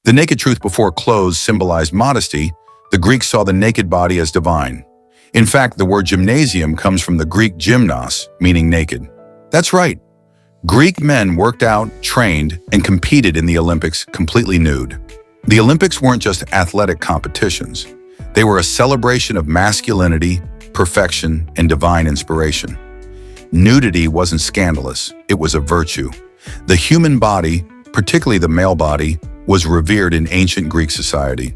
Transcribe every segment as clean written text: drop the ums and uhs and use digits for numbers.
The naked truth before clothes symbolized modesty. The Greeks saw the naked body as divine. In fact, the word gymnasium comes from the Greek gymnos, meaning naked. That's right. Greek men worked out, trained, and competed in the Olympics completely nude. The Olympics weren't just athletic competitions. They were a celebration of masculinity, perfection, and divine inspiration. Nudity wasn't scandalous, it was a virtue. The human body, particularly the male body, was revered in ancient Greek society.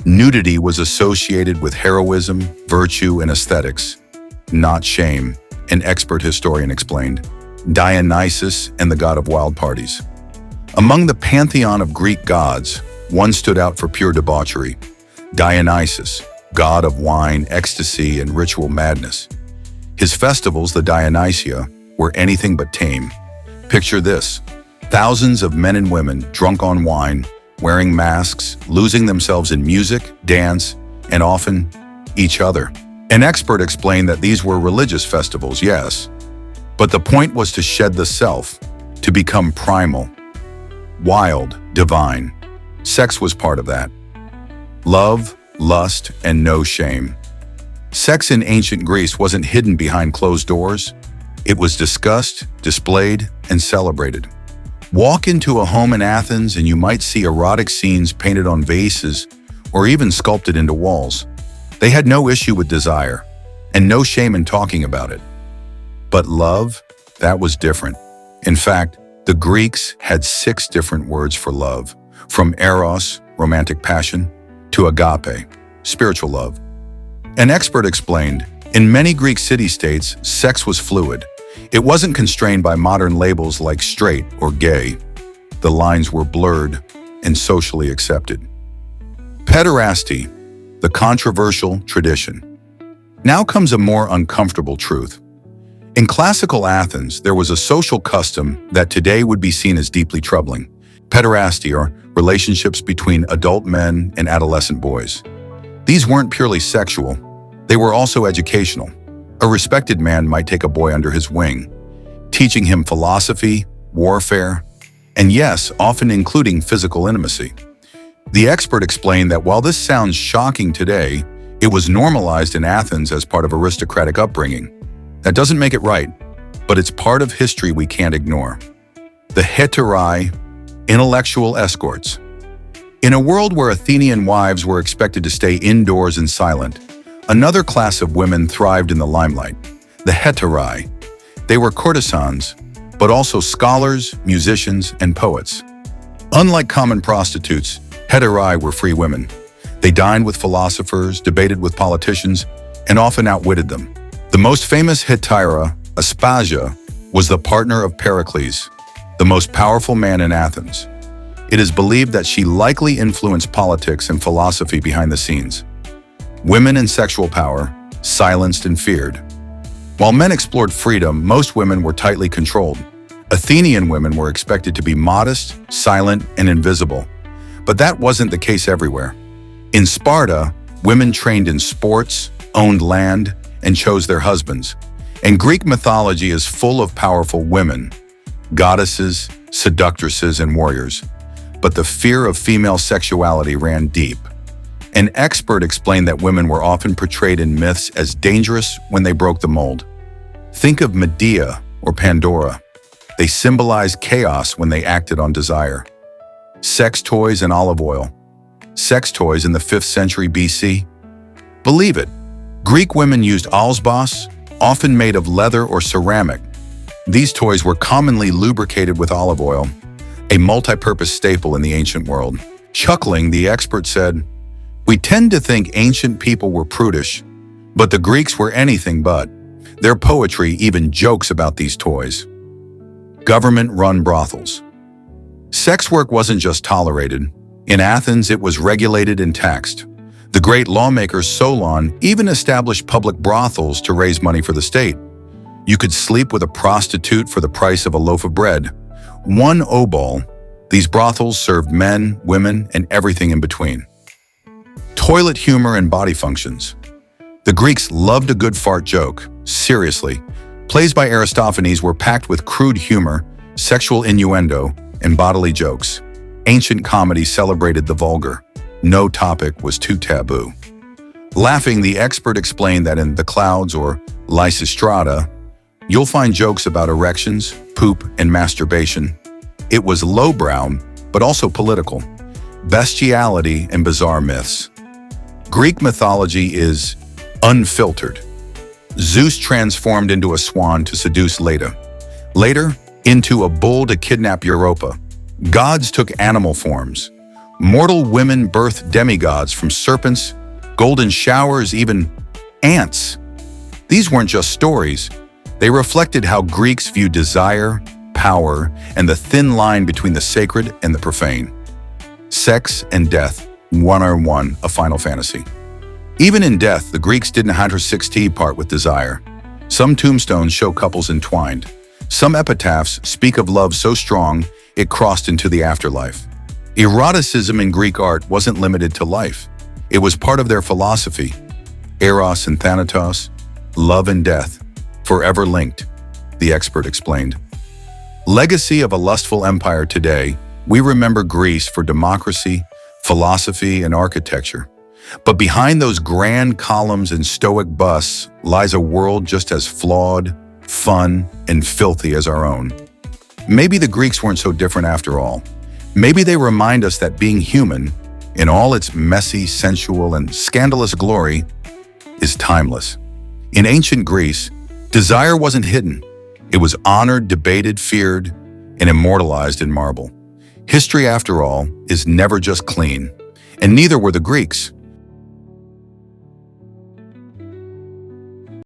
Nudity was associated with heroism, virtue, and aesthetics, not shame, an expert historian explained. Dionysus and the god of wild parties. Among the pantheon of Greek gods, one stood out for pure debauchery. Dionysus, god of wine, ecstasy, and ritual madness. His festivals, the Dionysia, were anything but tame. Picture this: thousands of men and women drunk on wine, wearing masks, losing themselves in music, dance, and often each other. An expert explained that these were religious festivals, yes, but the point was to shed the self, to become primal, wild, divine. Sex was part of that. Love, lust, and no shame. Sex in ancient Greece wasn't hidden behind closed doors. It was discussed, displayed, and celebrated. Walk into a home in Athens and you might see erotic scenes painted on vases or even sculpted into walls. They had no issue with desire and no shame in talking about it. But love, that was different. In fact, the Greeks had 6 different words for love, from eros, romantic passion, to agape, spiritual love. An expert explained, in many Greek city-states, sex was fluid. It wasn't constrained by modern labels like straight or gay. The lines were blurred and socially accepted. Pederasty, the controversial tradition. Now comes a more uncomfortable truth. In classical Athens, there was a social custom that today would be seen as deeply troubling. Pederasty, or relationships between adult men and adolescent boys. These weren't purely sexual. They were also educational. A respected man might take a boy under his wing, teaching him philosophy, warfare, and yes, often including physical intimacy. The expert explained that while this sounds shocking today, it was normalized in Athens as part of aristocratic upbringing. That doesn't make it right, but it's part of history we can't ignore. The heterai, intellectual escorts. In a world where Athenian wives were expected to stay indoors and silent, another class of women thrived in the limelight, the heterai. They were courtesans, but also scholars, musicians, and poets. Unlike common prostitutes, heterai were free women. They dined with philosophers, debated with politicians, and often outwitted them. The most famous hetaira, Aspasia, was the partner of Pericles, the most powerful man in Athens. It is believed that she likely influenced politics and philosophy behind the scenes. Women and sexual power, silenced and feared. While men explored freedom, most women were tightly controlled. Athenian women were expected to be modest, silent, and invisible. But that wasn't the case everywhere. In Sparta, women trained in sports, owned land, and chose their husbands. And Greek mythology is full of powerful women, goddesses, seductresses, and warriors. But the fear of female sexuality ran deep. An expert explained that women were often portrayed in myths as dangerous when they broke the mold. Think of Medea or Pandora. They symbolized chaos when they acted on desire. Sex toys and olive oil. Sex toys in the 5th century BC? Believe it, Greek women used alsbos, often made of leather or ceramic. These toys were commonly lubricated with olive oil, a multi-purpose staple in the ancient world. Chuckling, the expert said, "We tend to think ancient people were prudish, but the Greeks were anything but. Their poetry even jokes about these toys." Government-run brothels. Sex work wasn't just tolerated. In Athens, it was regulated and taxed. The great lawmaker Solon even established public brothels to raise money for the state. You could sleep with a prostitute for the price of a loaf of bread. One obol. These brothels served men, women, and everything in between. Toilet humor and body functions. The Greeks loved a good fart joke. Seriously, plays by Aristophanes were packed with crude humor, sexual innuendo, and bodily jokes. Ancient comedy celebrated the vulgar. No topic was too taboo. Laughing, the expert explained that in The Clouds or Lysistrata, you'll find jokes about erections, poop, and masturbation. It was lowbrow, but also political. Bestiality and bizarre myths. Greek mythology is unfiltered. Zeus transformed into a swan to seduce Leda. Later, into a bull to kidnap Europa. Gods took animal forms. Mortal women birthed demigods from serpents, golden showers, even ants. These weren't just stories. They reflected how Greeks viewed desire, power, and the thin line between the sacred and the profane. Sex and death, one-on-one, a final fantasy. Even in death, the Greeks didn't have her 6T part with desire. Some tombstones show couples entwined. Some epitaphs speak of love so strong it crossed into the afterlife. Eroticism in Greek art wasn't limited to life. It was part of their philosophy. Eros and Thanatos, love and death, forever linked, the expert explained. Legacy of a lustful empire today, we remember Greece for democracy, philosophy, and architecture. But behind those grand columns and stoic busts lies a world just as flawed, fun, and filthy as our own. Maybe the Greeks weren't so different after all. Maybe they remind us that being human, in all its messy, sensual, and scandalous glory, is timeless. In ancient Greece, desire wasn't hidden. It was honored, debated, feared, and immortalized in marble. History, after all, is never just clean, and neither were the Greeks.